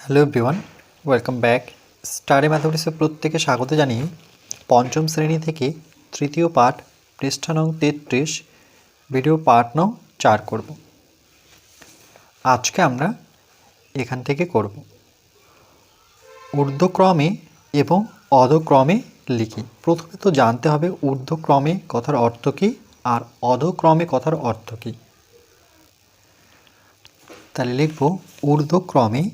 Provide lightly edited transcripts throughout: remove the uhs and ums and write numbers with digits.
Hello everyone, welcome back. Study ম্যাথমেটিক্সে প্রত্যেকে স্বাগত জানিয়ে পঞ্চম শ্রেণী থেকে তৃতীয় পাঠ পৃষ্ঠা নং 33 ভিডিও পার্ট নং 4 করব। আজকে আমরা এখান থেকে করব ঊর্ধ্বক্রমে এবং অধক্রমে লিখি। প্রথমে তো জানতে হবে ঊর্ধ্বক্রমে কথার অর্থ কী আর অধক্রমে কথার অর্থ কী। তাহলে লিখব ঊর্ধ্বক্রমে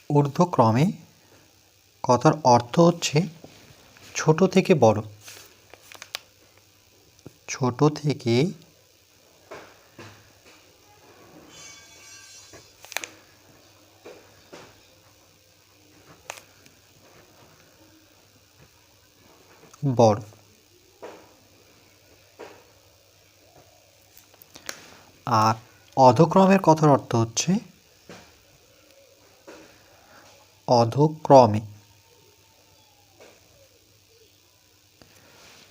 ঊর্ধ্বক্রমে কথার অর্থ হচ্ছে ছোট থেকে বড়, ছোট থেকে বড়। আর অধক্রমের কথার অর্থ হচ্ছে অধক্রমে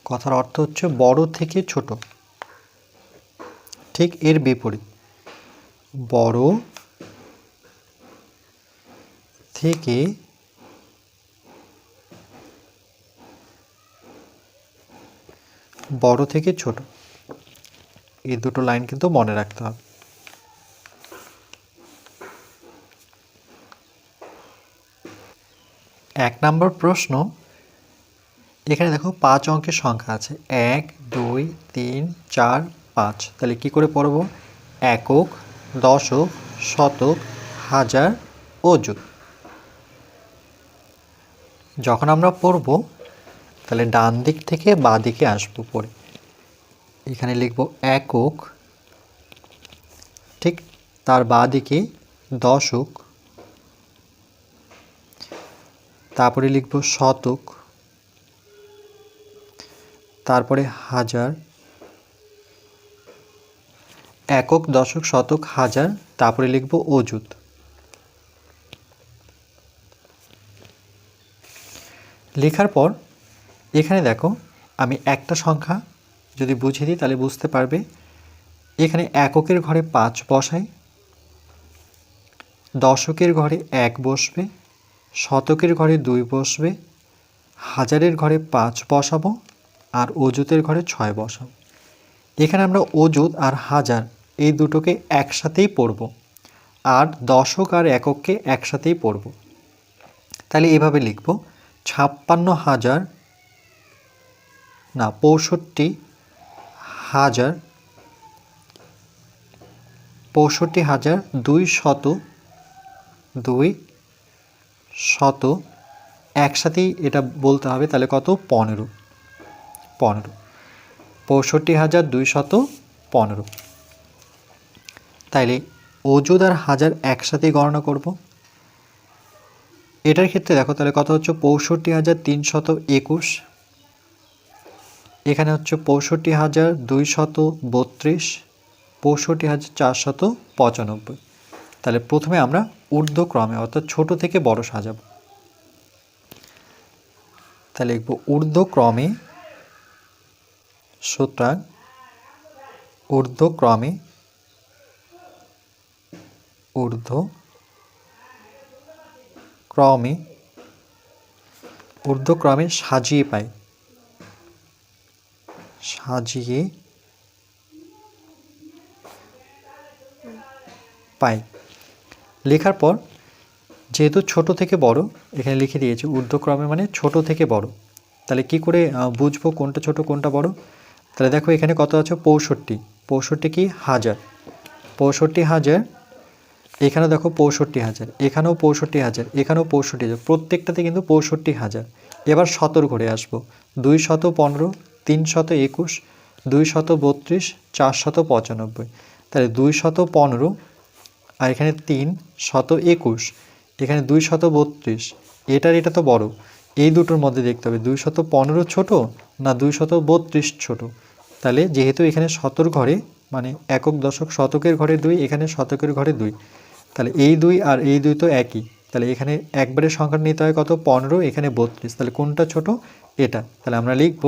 কথার অর্থ হচ্ছে বড় থেকে ছোট, ঠিক এর বিপরীত। বড় থেকে ছোট, এই দুটো লাইন কিন্তু মনে রাখতে হবে। এক নম্বর প্রশ্ন, এখানে দেখো 5 অঙ্কের সংখ্যা আছে, 1 2 3 4 5। তাহলে কি করে পড়ব? একক, দশক, শতক, হাজার, অযুত। যখন আমরা পড়ব তাহলে ডান দিক থেকে বাঁ দিকে আসবো পড়ে। এখানে লিখব একক, ঠিক তার বাঁ দিকে দশক, তারপরে লিখব শতক, তারপরে হাজার, একক, দশক, শতক, হাজার, তারপরে লিখব অযুত। লেখার পর এখানে দেখো আমি একটা সংখ্যা যদি বুঝিয়ে দিই তাহলে বুঝতে পারবে। এখানে এককের ঘরে 5 বসাই, দশকের ঘরে 1 বসবে, শতকের ঘরে 2 বসবে, হাজারের ঘরে 5 বসাবো, আর অযুতের ঘরে 6 বসাবো। এখানে আমরা অযুত আর হাজার এই দুটোকে একসাথেই পড়ব, আর দশক আর একককে একসাথেই পড়ব। তাহলে এভাবে লিখব 56,000 না 65,200 একসাথেই এটা বলতে হবে। তাহলে কত? 15। 65,215। তাইলে অযুত আর হাজার একসাথেই গণনা করব। এটার ক্ষেত্রে দেখো তাহলে কত হচ্ছে? 65,321। এখানে হচ্ছে 65,232, 65,495। তাহলে প্রথমে আমরা ঊর্ধ্বক্রমে অর্থাৎ ছোট থেকে বড় সাজাবো। তাহলে লিখব ঊর্ধ্বক্রমে, সুতরাং ঊর্ধ্বক্রমে সাজিয়ে পাই। লেখার পর যেহেতু ছোট থেকে বড় এখানে লিখে দিয়েছি, ঊর্ধ্বক্রমে মানে ছোট থেকে বড়। তাহলে কি করে বুঝবো কোনটা ছোট কোনটা বড়? তাহলে দেখো এখানে কত আছে? 65 কি? হাজার। 65,000, এখানেও দেখো 65,000, এখানেও 65,000, এখানেও 65,000, প্রত্যেকটাতে কিন্তু 65,000। এবার শতর ঘরে আসবো। 215, 321, 232, 495। তাহলে 215 আর এখানে 321, এখানে 232, এটা তো বড়। এই দুটোর মধ্যে দেখতে হবে 215 ছোট না 232 ছোট। তাহলে যেহেতু এখানে শতর ঘরে মানে একক, দশক, শতকের ঘরে 2, এখানে শতকের ঘরে 2, তাহলে এই 2 আর এই 2 তো একই, তাহলে এখানে একবারের সংখ্যা নিতে হয় কত 15, এখানে 32, তাহলে কোনটা ছোট এটা। তাহলে আমরা লিখব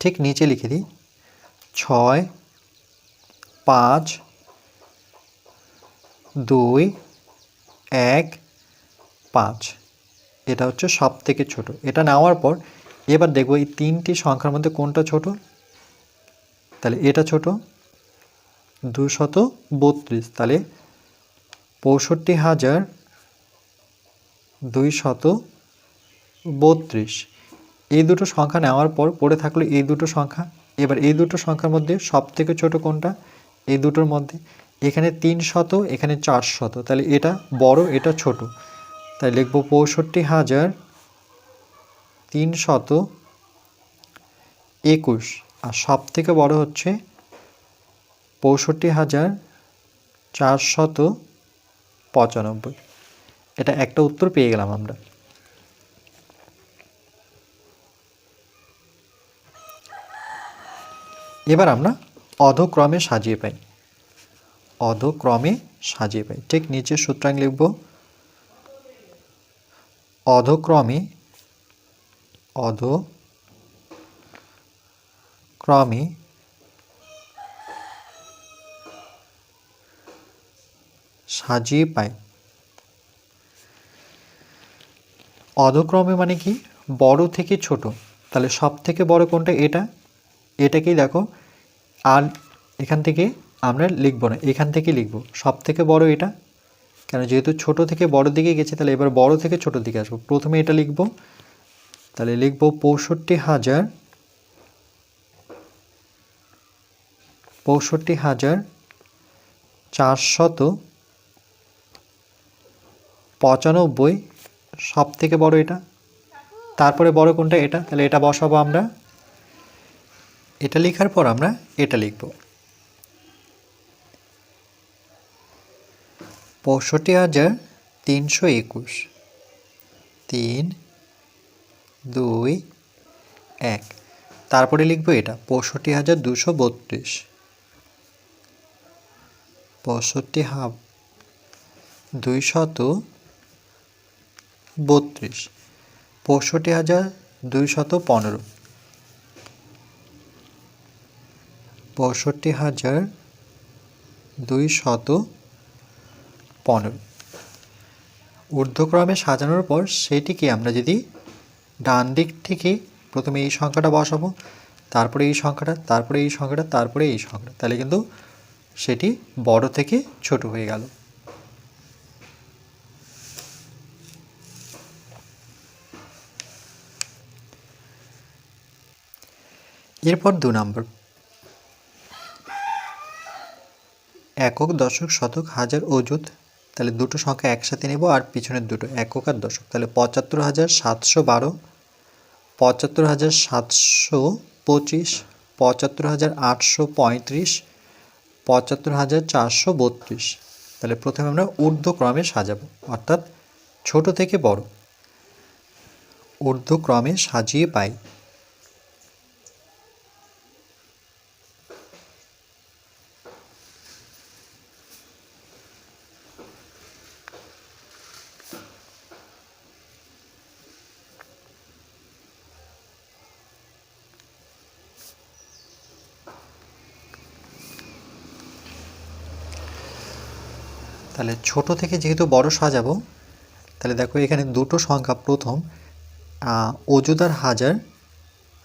ঠিক নিচে লিখে দিই 6, 5, 2, 1, 5, এটা হচ্ছে সব থেকে ছোট। এটা নেওয়ার পর এবার দেখব এই তিনটি সংখ্যার মধ্যে কোনটা ছোট। তাহলে এটা ছোট 232, তাহলে 65,232। এই দুটো সংখ্যা নেওয়ার পর পড়ে থাকলো এই দুটো সংখ্যা। এবার এই দুটো সংখ্যার মধ্যে সব থেকে ছোট কোনটা, এই দুটোর মধ্যে এখানে 300, এখানে 400, তাহলে এটা বড় এটা ছোট। তাই লিখব 65,321, আর সব থেকে বড় হচ্ছে 65,495। এটা একটা উত্তর পেয়ে গেলাম আমরা। এবার আমরা অধক্রমে সাজিয়ে পাই। অধক্রমে সাজিয়ে পাই ঠিক নিচে সূত্রাঙ্ক লিখব অধক্রমে সাজিয়ে পাই। অধক্রমে মানে কি, বড় থেকে ছোট। তাহলে সব থেকে বড় কোনটা, এটাকেই দেখো। আর এখান থেকে আমরা লিখব না, এখান থেকে লিখব সব থেকে বড় এটা, কেন যেহেতু ছোট থেকে বড় দিকে গেছে। তাহলে এবার বড় থেকে ছোট দিকে আসবো, প্রথমে এটা লিখব। তাহলে লিখব 65,495, সব থেকে বড় এটা। তারপরে বড় কোনটা, এটা। তাহলে এটা বসাবো আমরা। এটা লেখার পর আমরা এটা লিখব 65,321, 3, 2, 1। তারপরে লিখব এটা 65,232, 65,232, 65,215, 65,215। ঊর্ধ্বক্রমে সাজানোর পর সেটিকে আমরা যদি ডান দিক থেকে প্রথমে এই সংখ্যাটা বসাবো, তারপরে এই সংখ্যাটা, তারপরে এই সংখ্যাটা, তারপরে এই সংখ্যাটা, তাহলে কিন্তু সেটি বড় থেকে ছোট হয়ে গেল। এরপর 2 নম্বর, একক, দশক, শতক, হাজার, অযুত। তাহলে দুটো সংখ্যা একসাথে নেব আর পিছনের দুটো একক আর দশক। তাহলে 75,712, 75,725, 75,835, 75,432। তাহলে প্রথমে আমরা ঊর্ধ্বক্রমে সাজাবো, অর্থাৎ ছোট থেকে বড়। ঊর্ধ্বক্রমে সাজিয়ে পাই। তাহলে ছোট থেকে যেহেতু বড় সাজাবো, তাহলে দেখো এখানে দুটো সংখ্যা, প্রথম অযুত আর হাজার,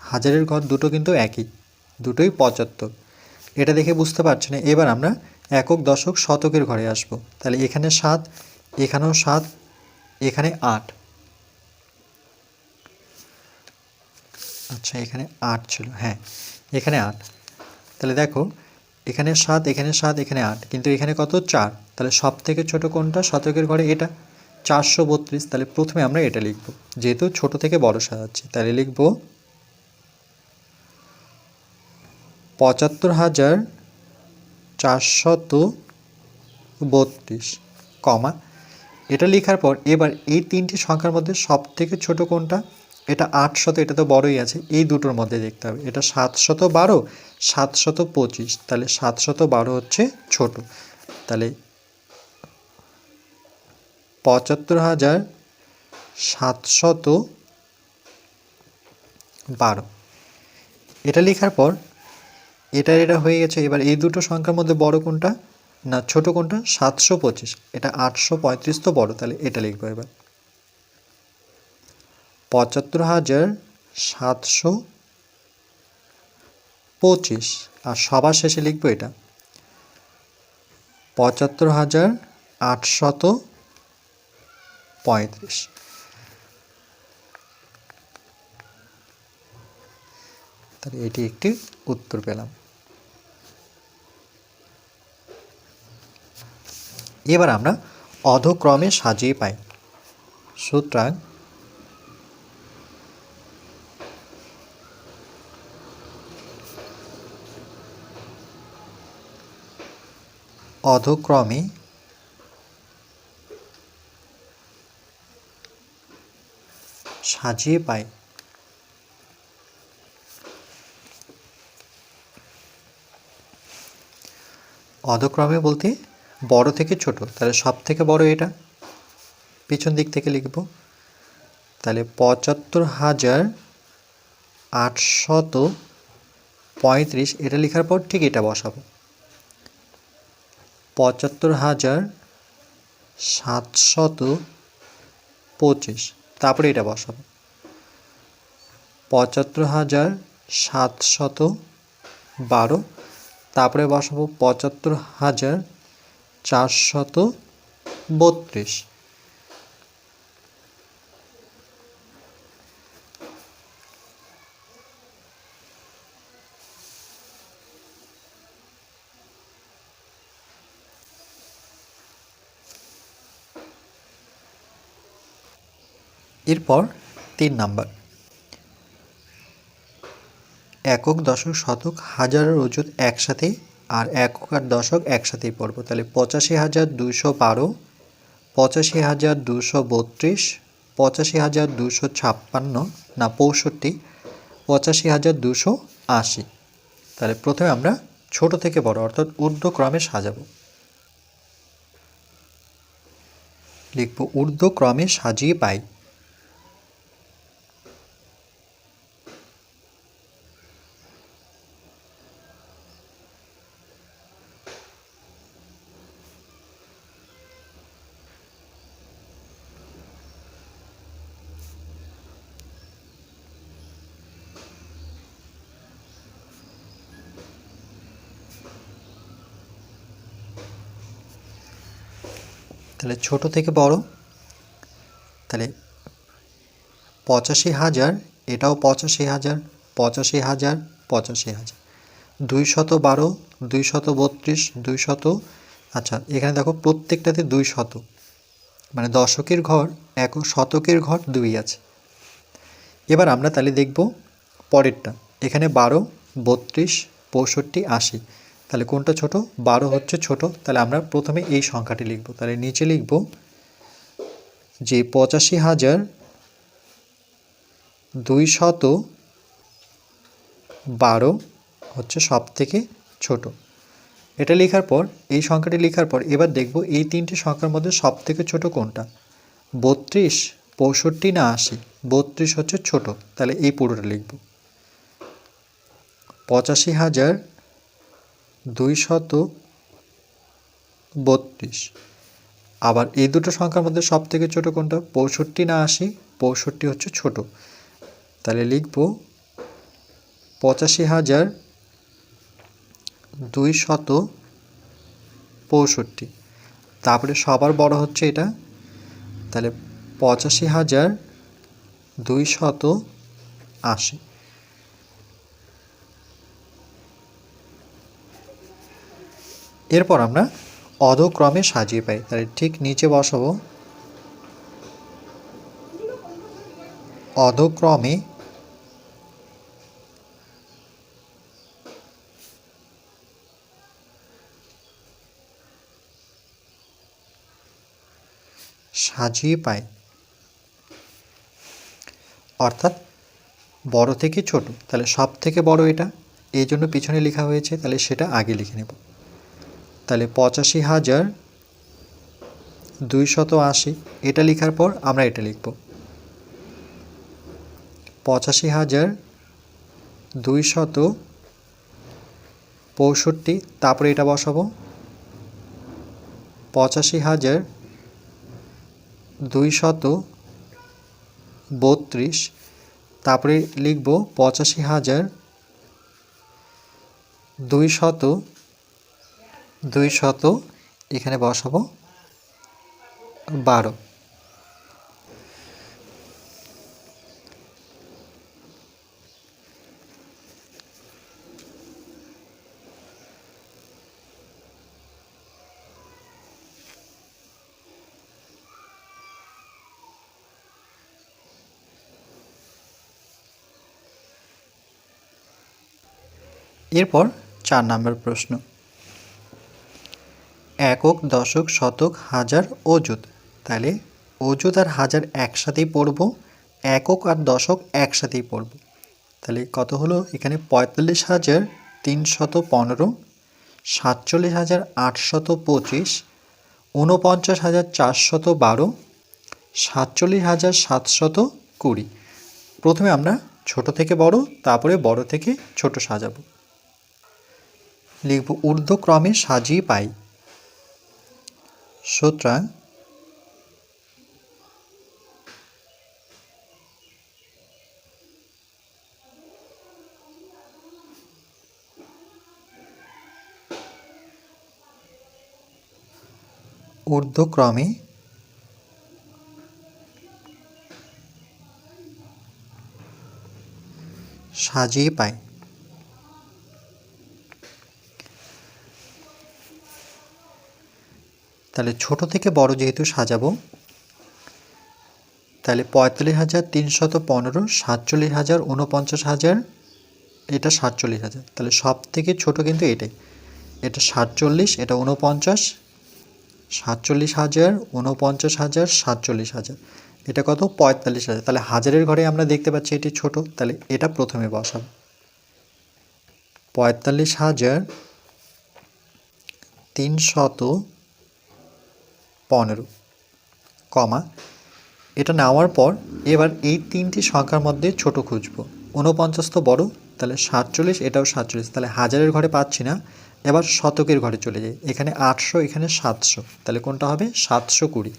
হাজারের ঘর দুটো কিন্তু একই, দুটোই 75। এটা দেখে বুঝতে পারছি না। এবার আমরা একক, দশক, শতকের ঘরে আসব। তাহলে এখানে 7, এখানেও 7, এখানে 8। আচ্ছা এখানে 8 ছিল, হ্যাঁ এখানে 8। তাহলে দেখো এখানে 7, এখানে 7, এখানে 8, কিন্তু এখানে কত 4। তাহলে সব থেকে ছোট কোনটা শতকের ঘরে, এটা 432। তাহলে প্রথমে আমরা এটা লিখব, যেহেতু ছোট থেকে বড় সাজাচ্ছি। তাহলে লিখব 75,432, কমা। এটা লেখার পর এবার এই তিনটি সংখ্যার মধ্যে সব থেকে ছোট কোনটা, এটা 800, এটা তো বড়ই আছে, এই দুটোর মধ্যে দেখতে হবে। এটা 712, 725, তাহলে 712 হচ্ছে ছোট। তাহলে ৭৫,৭12। এটা লেখার পর এটা হয়ে গেছে। এবার এই দুটো সংখ্যার মধ্যে বড় কোনটা না ছোট কোনটা? 725। এটা 835 তো বড়, তাহলে এটা লিখবো। এবার ৭৫,৭25 আর সবার শেষে লিখবো এটা ৭৫,৮35। তাহলে এটি একটি উত্তর পেলাম। এবার আমরা অধক্রমে সাজিয়ে পাই। সুতরাং অধক্রমে সাজিয়ে পাই। অধক্রমে বলতে বড় থেকে ছোট, তাহলে সব থেকে বড় এটা, পিছন দিক থেকে লিখব। তাহলে ৭৫,৮35 এটা লেখার পর ঠিক এটা বসাবো। ৭৫,৭25 তারপরে এটা বসাবো। ৭৫,৭12 তারপরে বসাবো ৭৫,৪32। এরপর ৩ নাম্বার, একক, দশক, শতক, হাজারের অযুত একসাথে আর একক আর দশক একসাথেই পড়ব। তাহলে ৮৫,২১২, ৮৫,২৩২, ৮৫,২৫৬ না ৬৫, ৮৫,২৮। তাহলে প্রথমে আমরা ছোট থেকে বড় অর্থাৎ ঊর্ধ্বক্রমে সাজাবো। লিখব ঊর্ধ্বক্রমে সাজিয়ে পাই। তাহলে ছোট থেকে বড়, তাহলে ৮৫,০০০, এটাও ৮৫,০০০, ৮৫,০০০, ৮৫,০০০, ২১২, ২৩২, ২০০। আচ্ছা, এখানে দেখো প্রত্যেকটাতে ২০০, মানে দশকের ঘর এক, শতকের ঘর ২ আছে। এবার আমরা তাহলে দেখব পরেরটা। এখানে ১২, ৩২, ৬৫, ৮০। তাহলে কোনটা ছোট? ১২ হচ্ছে ছোট। তাহলে আমরা প্রথমে এই সংখ্যাটি লিখব। তাহলে নিচে লিখব যে ৮৫,২১২ হচ্ছে সব থেকে ছোট। এটা লেখার পর এই সংখ্যাটি লেখার পর এবার দেখব এই তিনটি সংখ্যার মধ্যে সব থেকে ছোট কোনটা? ৩২, ৬৫ না ৮০? ৩২ হচ্ছে ছোট, তাহলে এই পুরোটা লিখব। ৮৫,২৩২। আবার এই দুটো সংখ্যার মধ্যে সব থেকে ছোট কোনটা? ৬৫ না ৮০? ৬৫ হচ্ছে ছোট, তাহলে লিখব ৮৫,২৬৫। তারপরে সবার বড় হচ্ছে এটা, তাহলে ৮৫,২৮০। এরপর আমরা অধক্রমে সাজিয়ে পাই। তাহলে ঠিক নিচে বসাবো অধক্রমে সাজিয়ে পাই, অর্থাৎ বড় থেকে ছোট। তাহলে সব থেকে বড় এটা, এই জন্য পিছনে লেখা হয়েছে, তাহলে সেটা আগে লিখে নেব। তাহলে 280, এটা লেখার পর আমরা এটা লিখব 85,265, তারপরে এটা বসাবো 85,232, তারপরে লিখব 85,200 এখানে বসাবো 12। এরপর 4 নম্বর প্রশ্ন, একক, দশক, শতক, হাজার, অযুত। তাহলে অযুত আর হাজার একসাথেই পড়ব, একক আর দশক একসাথেই পড়ব। তাহলে কত হলো এখানে 45,315, 47,825, 49,412, 47,720। প্রথমে আমরা ছোট থেকে বড়, তারপরে বড় থেকে ছোট সাজাবো। লিখব ঊর্ধ্বক্রমে সাজিয়ে পাই। সুতরাং ঊর্ধ্বক্রমে সাজিয়ে পাই। তাহলে ছোট থেকে বড় যেহেতু সাজাবো, তাহলে 45,315, 47,000, 49,000, এটা 47,000। তাহলে সব থেকে ছোট কিন্তু এটাই, এটা 47, এটা 49, 47,000, 49,000, 47,000, এটা কত 45,000। তাহলে হাজারের ঘরে আমরা দেখতে পাচ্ছি এটি ছোট, তাহলে এটা প্রথমে বসাবো 45,315, কমা। এটা নেওয়ার পর এবার এই তিনটি সংখ্যার মধ্যে ছোট খুঁজব। 49 তো বড়, তাহলে 47, এটাও 47, তাহলে হাজারের ঘরে পাচ্ছি না। এবার শতকের ঘরে চলে যাই, এখানে 800, এখানে 700, তাহলে কোনটা হবে 720।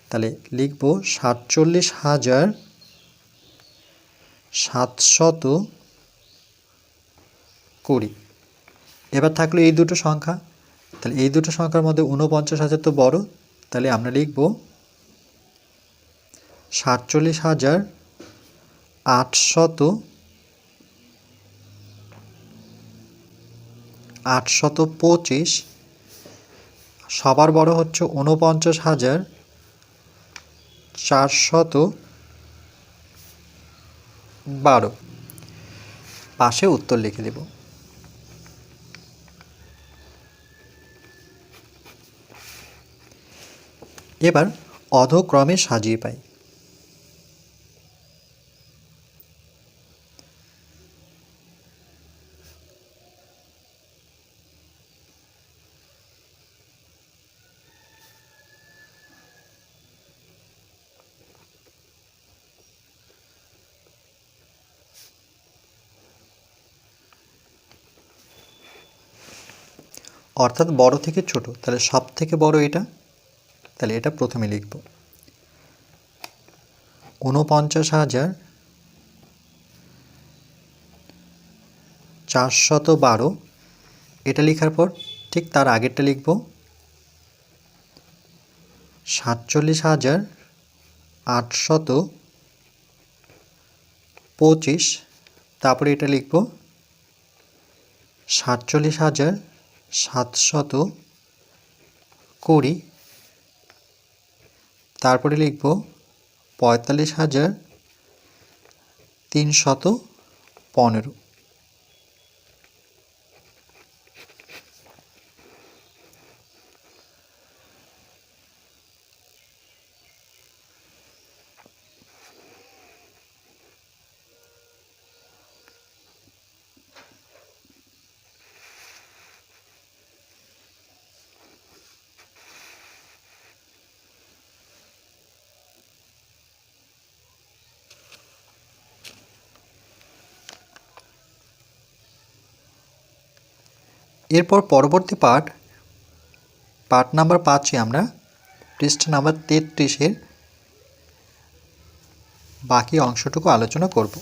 তাহলে লিখব 47,720। এবার থাকলো এই দুটো সংখ্যা, তাহলে এই দুটো সংখ্যার মধ্যে 49,000 তো বড়, তাহলে আমরা লিখব 47,825। সবার বড় হচ্ছে 49,412। পাশে উত্তর লিখে দেব। এবার অধক্রমে সাজিয়ে পাই। অর্থাৎ বড় থেকে ছোট, তাহলে সব থেকে বড় এটা, তাহলে এটা প্রথমে লিখব 49,412। এটা লেখার পর ঠিক তার আগেরটা লিখব 47,825, তারপরে এটা লিখব 47,720, তারপরে লিখব 45,315। এরপর পরবর্তী পার্ট নাম্বার 5-এ আমরা পৃষ্ঠা নাম্বার 33-এর বাকি অংশটুকু আলোচনা করব।